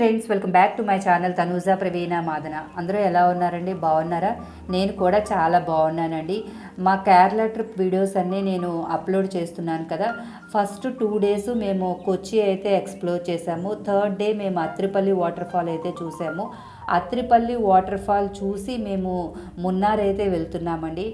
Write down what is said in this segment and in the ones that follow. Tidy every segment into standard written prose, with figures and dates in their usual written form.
Friends, welcome back to my channel Tanuja Praveena Madana. అందరూ ఎలా ఉన్నారండి? బాగున్నారా? నేను కూడా చాలా బాగున్నానండి. మా కేరళ ట్రిప్ వీడియోస్ అన్నీ నేను అప్లోడ్ చేస్తున్నాను కదా. ఫస్ట్ 2 డేస్ మేము కొచ్చి అయితే ఎక్స్ప్లోర్ చేసాము. థర్డ్ డే మేము అత్రిపల్లి వాటర్ ఫాల్ అయితే చూసాము. అత్రిపల్లి వాటర్ ఫాల్ చూసి మేము మున్నార్ అయితే వెళ్తున్నామండి.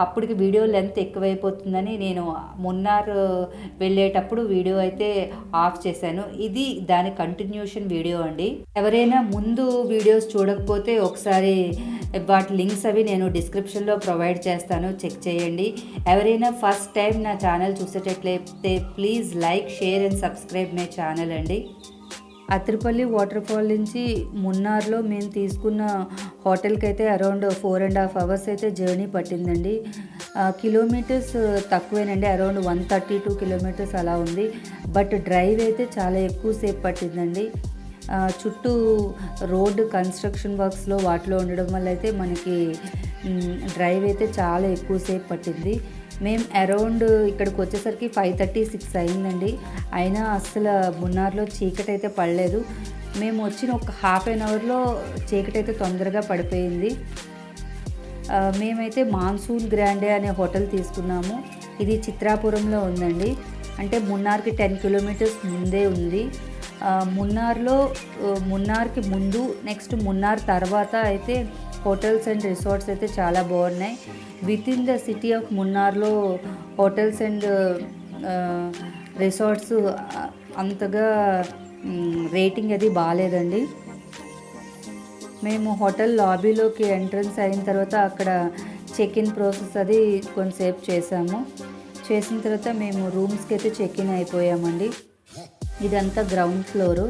అప్పటికి వీడియో లెంత్ ఎక్కువైపోతుందని నేను మున్నార్ వెళ్ళేటప్పుడు వీడియో అయితే ఆఫ్ చేశాను. ఇది దాని కంటిన్యూషన్ వీడియో అండి. ఎవరైనా ముందు వీడియోస్ చూడకపోతే ఒకసారి వాటి లింక్స్ అవి నేను డిస్క్రిప్షన్లో ప్రొవైడ్ చేస్తాను, చెక్ చేయండి. ఎవరైనా ఫస్ట్ టైం నా ఛానల్ చూసేటట్లయితే please like, share and subscribe my channel అండి. అత్రిపల్లి వాటర్ ఫాల్ నుంచి మున్నార్లో మేము తీసుకున్న హోటల్కి అయితే అరౌండ్ 4.5 hours అయితే జర్నీ పట్టిందండి. కిలోమీటర్స్ తక్కువేనండి, అరౌండ్ 132 kilometers అలా ఉంది. బట్ డ్రైవ్ అయితే చాలా ఎక్కువసేపు పట్టిందండి. చుట్టూ రోడ్డు కన్స్ట్రక్షన్ వర్క్స్లో వాటిలో ఉండడం వల్ల అయితే మనకి డ్రైవ్ అయితే చాలా ఎక్కువసేపు పట్టింది. మేము అరౌండ్ ఇక్కడికి వచ్చేసరికి 5:30-6 అయిందండి. అయినా అస్సలు మున్నార్లో చీకటి అయితే పడలేదు. మేము వచ్చిన ఒక హాఫ్ అన్ అవర్లో చీకటి అయితే తొందరగా పడిపోయింది. మేమైతే మాన్సూన్ గ్రాండే అనే హోటల్ తీసుకున్నాము. ఇది చిత్రాపురంలో ఉందండి, అంటే మున్నార్కి 10 kilometers ముందే ఉంది. మున్నార్కి ముందు నెక్స్ట్ మున్నార్ తర్వాత అయితే హోటల్స్ అండ్ రిసార్ట్స్ అయితే చాలా బాగున్నాయి. With in the city of మున్నార్లో హోటల్స్ అండ్ రిసార్ట్స్ అంతగా రేటింగ్ అది బాగాలేదండి. మేము హోటల్ లాబీలోకి ఎంట్రన్స్ అయిన తర్వాత అక్కడ చెక్ ఇన్ ప్రాసెస్ అది కొంతసేపు చేసిన తర్వాత మేము రూమ్స్కి అయితే చెక్ ఇన్ అయిపోయామండి. ఇదంతా గ్రౌండ్ ఫ్లోరు.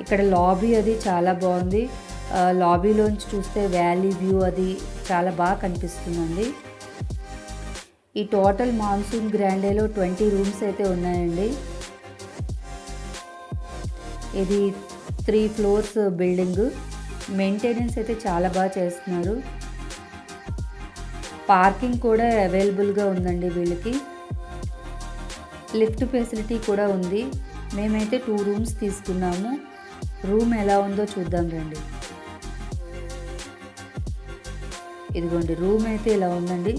ఇక్కడ లాబీ అది చాలా బాగుంది. లాబీలోంచి చూస్తే వ్యాలీ వ్యూ అది చాలా బాగా కనిపిస్తుందండి. ఈ టోటల్ మాన్సూన్ గ్రాండేలో 20 rooms అయితే ఉన్నాయండి. ఇది 3 floors బిల్డింగ్. మెయింటెనెన్స్ అయితే చాలా బాగా చేస్తున్నారు. పార్కింగ్ కూడా అవైలబుల్గా ఉందండి వీళ్ళకి. లిఫ్ట్ ఫెసిలిటీ కూడా ఉంది. మేమైతే 2 rooms తీసుకున్నాము. రూమ్ ఎలా ఉందో చూద్దాం రండి. ఇదిగోండి, రూమ్ అయితే ఇలా ఉందండి.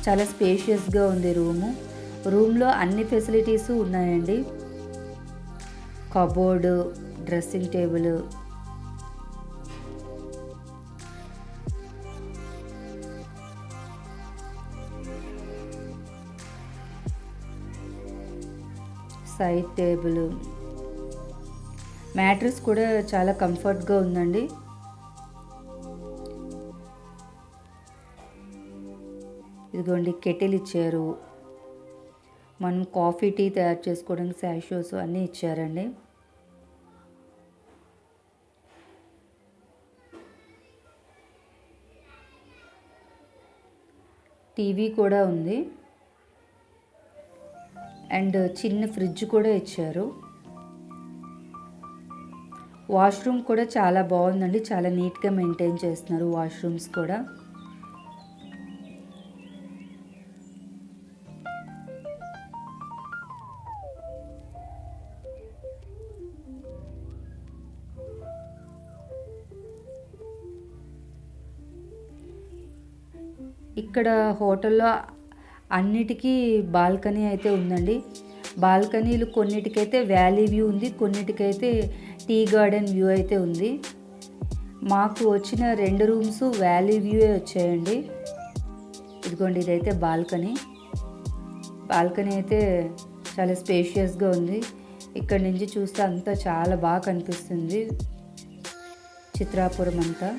చాలా స్పేషియస్గా ఉంది రూమ్లో అన్ని ఫెసిలిటీస్ ఉన్నాయండి. Cupboard, dressing table, side table, mattress కూడా చాలా కంఫర్ట్గా ఉందండి. ఇదిగోండి, కెటిల్ ఇచ్చారు. మనం కాఫీ, టీ తయారు చేసుకోవడానికి శాషోస్ అన్నీ ఇచ్చారండి. టీవీ కూడా ఉంది అండ్ చిన్న ఫ్రిడ్జ్ కూడా ఇచ్చారు. వాష్రూమ్ కూడా చాలా బాగుందండి, చాలా నీట్గా మెయింటైన్ చేస్తున్నారు వాష్రూమ్స్ కూడా. ఇక్కడ హోటల్లో అన్నిటికీ బాల్కనీ అయితే ఉందండి. బాల్కనీలు కొన్నిటికైతే వ్యాలీ వ్యూ ఉంది, కొన్నిటికైతే టీ గార్డెన్ వ్యూ అయితే ఉంది. మాకు వచ్చిన 2 rooms వ్యాలీ వ్యూయే వచ్చాయండి. ఇదిగోండి, ఇదైతే బాల్కనీ అయితే చాలా స్పేషియస్గా ఉంది. ఇక్కడ నుంచి చూస్తే అంతా చాలా బాగా కనిపిస్తుంది చిత్రాపురం అంతా.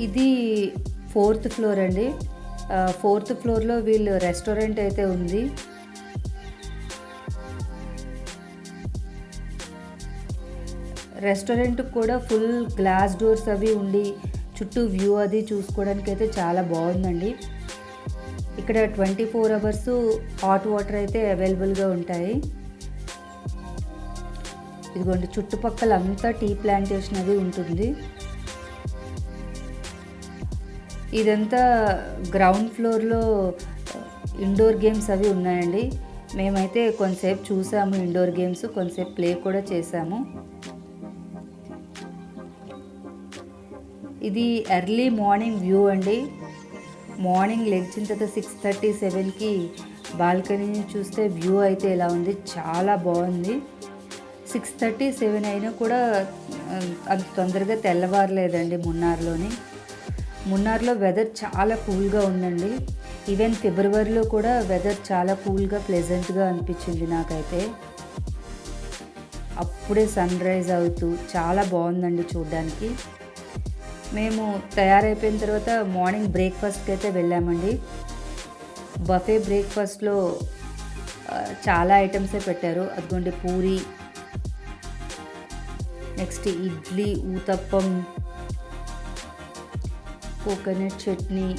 ఇది 4th floor అండి. 4th floorలో వీళ్ళు రెస్టారెంట్ అయితే ఉంది. రెస్టారెంట్ కూడా ఫుల్ గ్లాస్ డోర్స్ అవి ఉండి చుట్టూ వ్యూ అది చూసుకోవడానికి అయితే చాలా బాగుందండి. ఇక్కడ 24 hours హాట్ వాటర్ అయితే అవైలబుల్గా ఉంటాయి. ఇదిగోండి, చుట్టుపక్కల అంతా టీ ప్లాంటేషన్ అది ఉంటుంది. ఇదంతా గ్రౌండ్ ఫ్లోర్లో ఇండోర్ గేమ్స్ అవి ఉన్నాయండి. మేమైతే కొంతసేపు చూసాము ఇండోర్ గేమ్స్, కొంతసేపు ప్లే కూడా చేసాము. ఇది ఎర్లీ మార్నింగ్ వ్యూ అండి. మార్నింగ్ లెగ్చిన తర్వాత 6:30, 7కి బాల్కనీని చూస్తే వ్యూ అయితే ఇలా ఉంది, చాలా బాగుంది. 6:30, 7 అయినా కూడా అంత తొందరగా తెల్లవారలేదండి మున్నార్లో వెదర్ చాలా కూల్గా ఉందండి. ఈవెన్ ఫిబ్రవరిలో కూడా వెదర్ చాలా కూల్గా ప్లెజెంట్గా అనిపించింది నాకైతే. అప్పుడే సన్ రైజ్ అవుతూ చాలా బాగుందండి చూడ్డానికి. మేము తయారైపోయిన తర్వాత మార్నింగ్ బ్రేక్ఫాస్ట్కి అయితే వెళ్ళామండి. బఫే బ్రేక్ఫాస్ట్లో చాలా ఐటమ్సే పెట్టారు. అదిగోండి puri, next idli, uttapam, coconut chutney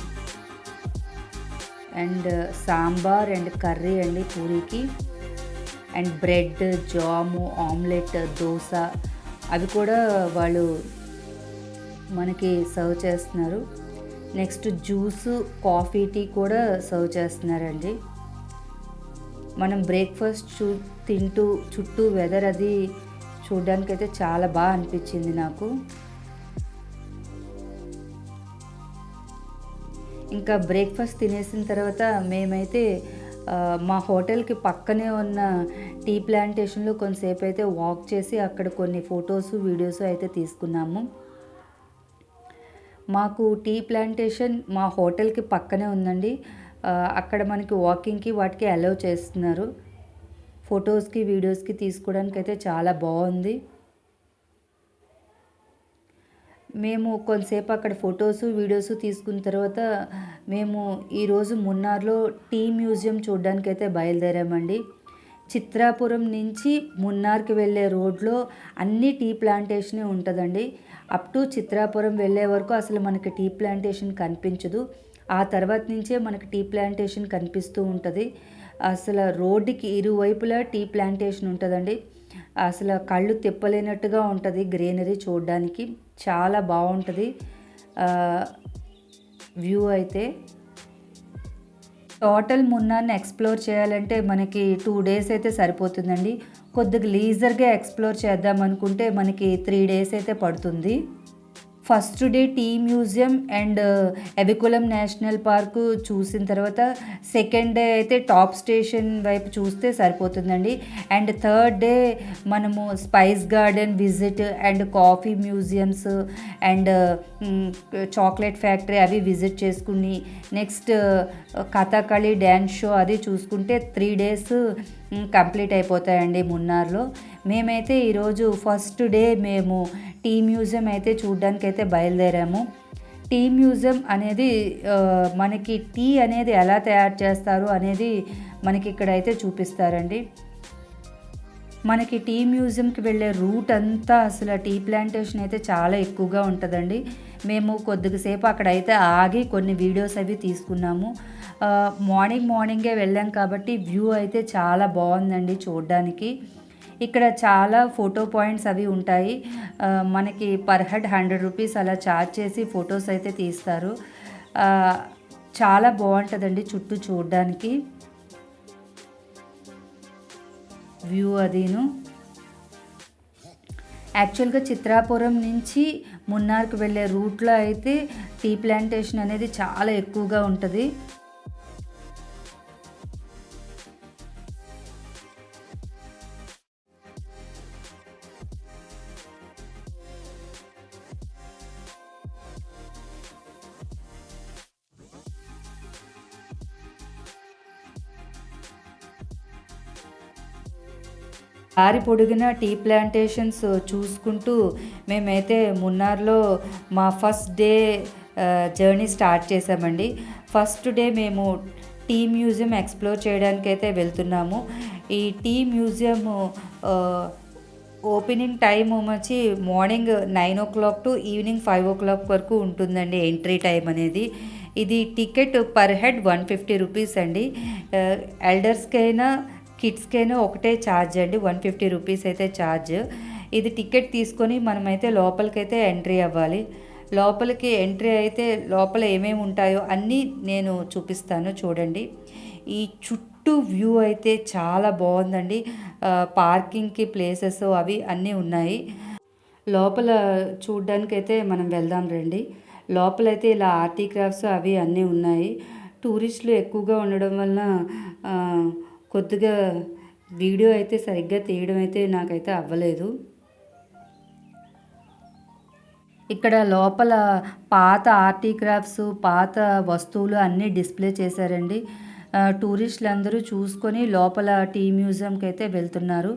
and sambar and curry అండి పూరీకి, and bread, jam, omelette, dosa అవి కూడా వాళ్ళు మనకి సర్వ్ చేస్తున్నారు. నెక్స్ట్ జ్యూసు, కాఫీ, టీ కూడా సర్వ్ చేస్తున్నారండి. మనం బ్రేక్ఫాస్ట్ తింటూ చుట్టూ వెదర్ అది చూడడానికైతే చాలా బాగా అనిపించింది నాకు. ఇంకా బ్రేక్ఫాస్ట్ తినేసిన తర్వాత మేమైతే మా హోటల్కి పక్కనే ఉన్న టీ ప్లాంటేషన్లో కొంతసేపు అయితే వాక్ చేసి అక్కడ కొన్ని ఫొటోస్, వీడియోస్ అయితే తీసుకున్నాము. మాకు టీ ప్లాంటేషన్ మా హోటల్కి పక్కనే ఉందండి. అక్కడ మనకి వాకింగ్కి వాటికి అలౌ చేస్తున్నారు. ఫొటోస్కి, వీడియోస్కి తీసుకోవడానికి అయితే చాలా బాగుంది. మేము కొంతసేపు అక్కడ ఫొటోస్, వీడియోస్ తీసుకున్న తర్వాత మేము ఈరోజు మున్నార్లో టీ మ్యూజియం చూడడానికి అయితే బయలుదేరామండి. చిత్రాపురం నుంచి మున్నార్కి వెళ్ళే రోడ్లో అన్ని టీ ప్లాంటేషనే ఉంటుందండి. అప్ టు చిత్రాపురం వెళ్ళే వరకు అసలు మనకి టీ ప్లాంటేషన్ కనిపించదు. ఆ తర్వాత నుంచే మనకి టీ ప్లాంటేషన్ కనిపిస్తూ ఉంటుంది. అసలు రోడ్డుకి ఇరువైపులా టీ ప్లాంటేషన్ ఉంటుందండి. అసలు కళ్ళు తిప్పలేనట్టుగా ఉంటుంది గ్రీనరీ చూడడానికి, చాలా బాగుంటుంది వ్యూ అయితే. టోటల్ మున్నార్ని ఎక్స్ప్లోర్ చేయాలంటే మనకి 2 days అయితే సరిపోతుందండి. కొద్దిగా లీజర్గా ఎక్స్ప్లోర్ చేద్దాం అనుకుంటే మనకి 3 days అయితే పడుతుంది. First day tea museum and Eravikulam national park చూసిన తర్వాత సెకండ్ డే అయితే టాప్ స్టేషన్ వైపు చూస్తే సరిపోతుందండి. అండ్ థర్డ్ డే మనము spice garden visit and coffee museums and chocolate factory అవి విజిట్ చేసుకుని నెక్స్ట్ కథాకళి డ్యాన్స్ షో అది చూసుకుంటే 3 days కంప్లీట్ అయిపోతాయండి మున్నార్లో. మేమైతే ఈరోజు ఫస్ట్ డే మేము టీ మ్యూజియం అయితే చూడడానికి అయితే బయలుదేరాము. టీ మ్యూజియం అనేది మనకి టీ అనేది ఎలా తయారు చేస్తారు అనేది మనకి ఇక్కడ అయితే చూపిస్తారండి. మనకి టీ మ్యూజియంకి వెళ్ళే రూట్ అంతా అసలు టీ ప్లాంటేషన్ అయితే చాలా ఎక్కువగా ఉంటుందండి. మేము కొద్దిసేపు అక్కడైతే ఆగి కొన్ని వీడియోస్ అవి తీసుకున్నాము. మార్నింగే వెళ్ళాం కాబట్టి వ్యూ అయితే చాలా బాగుందండి చూడడానికి. ఇక్కడ చాలా ఫోటో పాయింట్స్ అవి ఉంటాయి. మనకి పర్ హెడ్ 100 రూపీస్ అలా ఛార్జ్ చేసి ఫొటోస్ అయితే తీస్తారు. చాలా బాగుంటుందండి చుట్టూ చూడడానికి వ్యూ అదీను. యాక్చువల్గా చిత్రాపురం నుంచి మున్నార్కి వెళ్ళే రూట్లో అయితే టీ ప్లాంటేషన్ అనేది చాలా ఎక్కువగా ఉంటుంది. దారి పొడిగిన టీ ప్లాంటేషన్స్ చూసుకుంటూ మేమైతే మున్నార్లో మా ఫస్ట్ డే జర్నీ స్టార్ట్ చేసామండి. ఫస్ట్ డే మేము టీ మ్యూజియం ఎక్స్ప్లోర్ చేయడానికి అయితే వెళ్తున్నాము. ఈ టీ మ్యూజియం ఓపెనింగ్ టైం వచ్చి morning 9 o'clock to evening 5 o'clock వరకు ఉంటుందండి ఎంట్రీ టైం అనేది. ఇది టికెట్ పర్ హెడ్ 150 రూపీస్ అండి. ఎల్డర్స్కైనా కిడ్స్కైనా ఒకటే ఛార్జ్ అండి, 150 రూపీస్ అయితే ఛార్జ్. ఇది టికెట్ తీసుకొని మనమైతే లోపలికైతే ఎంట్రీ అవ్వాలి. లోపలికి ఎంట్రీ అయితే లోపల ఏమేమి ఉంటాయో అన్నీ నేను చూపిస్తాను చూడండి. ఈ చుట్టూ వ్యూ అయితే చాలా బాగుందండి. పార్కింగ్కి ప్లేసెస్ అవి అన్నీ ఉన్నాయి. లోపల చూడ్డానికైతే మనం వెళ్దాం రండి. లోపలైతే ఇలా ఆర్టీ క్రాఫ్ట్స్ అవి అన్నీ ఉన్నాయి. టూరిస్టులు ఎక్కువగా ఉండడం వలన కొద్దిగా వీడియో అయితే సరిగ్గా తీయడం అయితే నాకైతే అవ్వలేదు. ఇక్కడ లోపల పాత ఆర్టీ క్రాఫ్ట్స్, పాత వస్తువులు అన్నీ డిస్ప్లే చేశారండి. టూరిస్టులందరూ చూసుకొని లోపల టీ మ్యూజియంకి అయితే వెళ్తున్నారు.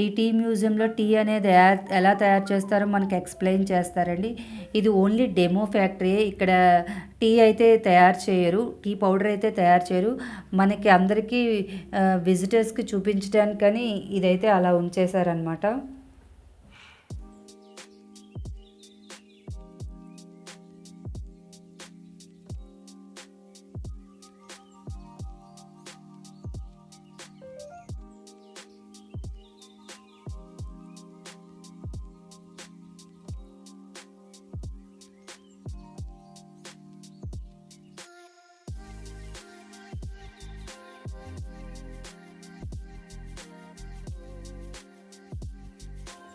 ఈ టీ మ్యూజియంలో టీ అనేది ఎలా తయారు చేస్తారో మనకి ఎక్స్ప్లెయిన్ చేస్తారండి. ఇది ఓన్లీ డెమో ఫ్యాక్టరీ. ఇక్కడ టీ అయితే తయారు చేయరు, టీ పౌడర్ అయితే తయారు చేయరు. మనకి అందరికీ విజిటర్స్కి చూపించడానికని ఇదైతే అలా ఉంచేశారనమాట.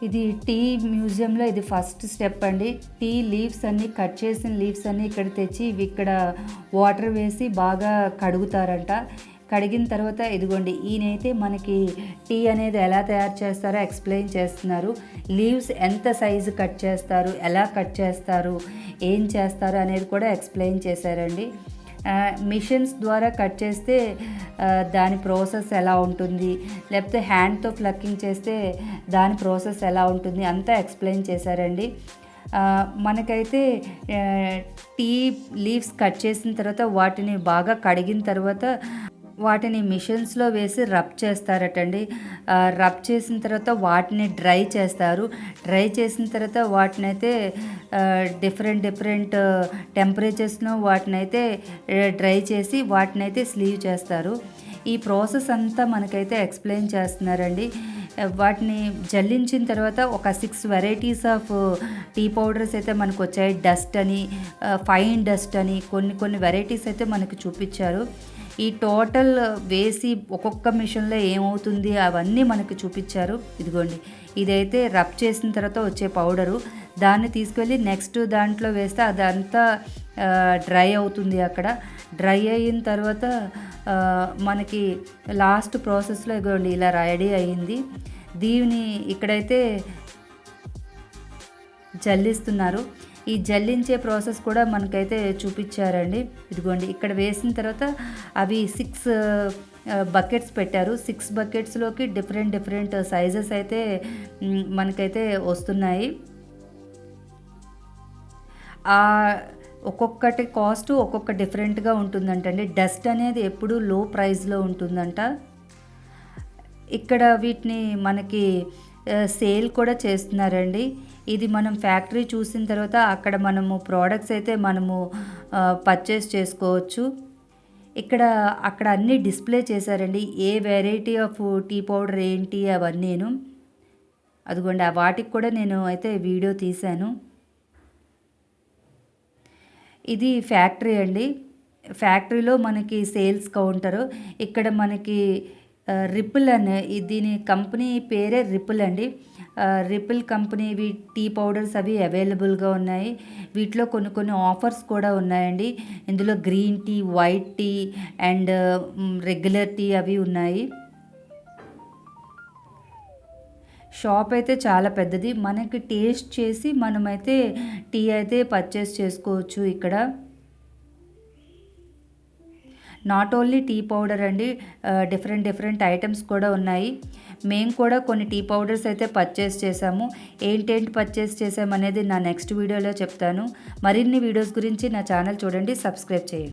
ఇది టీ మ్యూజియంలో ఇది ఫస్ట్ స్టెప్ అండి. టీ లీవ్స్ అన్నీ, కట్ చేసిన లీవ్స్ అన్నీ ఇక్కడ తెచ్చి ఇవి ఇక్కడ వాటర్ వేసి బాగా కడుగుతారంట. కడిగిన తర్వాత ఇదిగోండి, ఈయనైతే మనకి టీ అనేది ఎలా తయారు చేస్తారో ఎక్స్ప్లెయిన్ చేస్తున్నారు. లీవ్స్ ఎంత సైజు కట్ చేస్తారు, ఎలా కట్ చేస్తారు, ఏం చేస్తారు అనేది కూడా ఎక్స్ప్లెయిన్ చేశారండి. మిషన్స్ ద్వారా కట్ చేస్తే దాని ప్రాసెస్ ఎలా ఉంటుంది, లేకపోతే హ్యాండ్తో ప్లక్కింగ్ చేస్తే దాని ప్రాసెస్ ఎలా ఉంటుంది అంతా ఎక్స్ప్లెయిన్ చేశారండి. మనకైతే టీ లీవ్స్ కట్ చేసిన తర్వాత వాటిని బాగా కడిగిన తర్వాత వాటిని మిషన్స్లో వేసి రబ్ చేస్తారటండి. రబ్ చేసిన తర్వాత వాటిని డ్రై చేస్తారు. డ్రై చేసిన తర్వాత వాటినైతే డిఫరెంట్ టెంపరేచర్స్లో వాటినైతే డ్రై చేసి వాటినైతే స్లీవ్ చేస్తారు. ఈ ప్రాసెస్ అంతా మనకైతే ఎక్స్ప్లెయిన్ చేస్తున్నారండి. వాటిని జల్లించిన తర్వాత ఒక 6 వెరైటీస్ ఆఫ్ టీ పౌడర్స్ అయితే మనకు వచ్చాయి. డస్ట్ అని, ఫైన్ డస్ట్ అని కొన్ని వెరైటీస్ అయితే మనకు చూపించారు. ఈ టోటల్ వేసి ఒక్కొక్క మిషన్లో ఏమవుతుంది అవన్నీ మనకి చూపించారు. ఇదిగోండి, ఇదైతే రబ్ చేసిన తర్వాత వచ్చే పౌడరు. దాన్ని తీసుకెళ్ళి నెక్స్ట్ దాంట్లో వేస్తే అదంతా డ్రై అవుతుంది. అక్కడ డ్రై అయిన తర్వాత మనకి లాస్ట్ ప్రాసెస్లో ఇదిగోండి ఇలా రెడీ అయ్యింది. దీన్ని ఇక్కడైతే జల్లిస్తున్నారు. ఈ జల్లించే ప్రాసెస్ కూడా మనకైతే చూపించారండి. ఇదిగోండి, ఇక్కడ వేసిన తర్వాత అవి 6 బకెట్స్ పెట్టారు. 6 బకెట్స్లోకి డిఫరెంట్ సైజెస్ అయితే మనకైతే వస్తున్నాయి. ఒక్కొక్కటి కాస్ట్ ఒక్కొక్క డిఫరెంట్గా ఉంటుందంటండి. డస్ట్ అనేది ఎప్పుడు లో ప్రైస్లో ఉంటుందంట. ఇక్కడ వీటిని మనకి సేల్ కూడా చేస్తున్నారండి. ఇది మనం ఫ్యాక్టరీ చూసిన తర్వాత అక్కడ మనము ప్రోడక్ట్స్ అయితే మనము పర్చేస్ చేసుకోవచ్చు. అక్కడ అన్నీ డిస్ప్లే చేశారండి. ఏ వెరైటీ ఆఫ్ టీ పౌడర్ ఏంటి అవన్నీను. అదిగోండి, ఆ వాటికి కూడా నేను అయితే వీడియో తీశాను. ఇది ఫ్యాక్టరీ అండి. ఫ్యాక్టరీలో మనకి సేల్స్ కౌంటరు. ఇక్కడ మనకి రిపుల్ అనే దీని కంపెనీ పేరే రిపుల్ అండి. రిపుల్ కంపెనీవి టీ పౌడర్స్ అవి అవైలబుల్గా ఉన్నాయి. వీటిలో కొన్ని ఆఫర్స్ కూడా ఉన్నాయండి. ఇందులో green tea, white tea and regular tea అవి ఉన్నాయి. షాప్ అయితే చాలా పెద్దది. మనకి టేస్ట్ చేసి మనమైతే టీ అయితే పర్చేస్ చేసుకోవచ్చు. ఇక్కడ నాట్ ఓన్లీ టీ పౌడర్ అండి, డిఫరెంట్ ఐటమ్స్ కూడా ఉన్నాయి. మేము కూడా కొన్ని టీ పౌడర్స్ అయితే పర్చేస్ చేసాము. ఏంటేంటి పర్చేస్ చేసామనేది నా నెక్స్ట్ వీడియోలో చెప్తాను. మరిన్ని వీడియోస్ గురించి నా ఛానల్ చూడండి, సబ్స్క్రైబ్ చేయండి.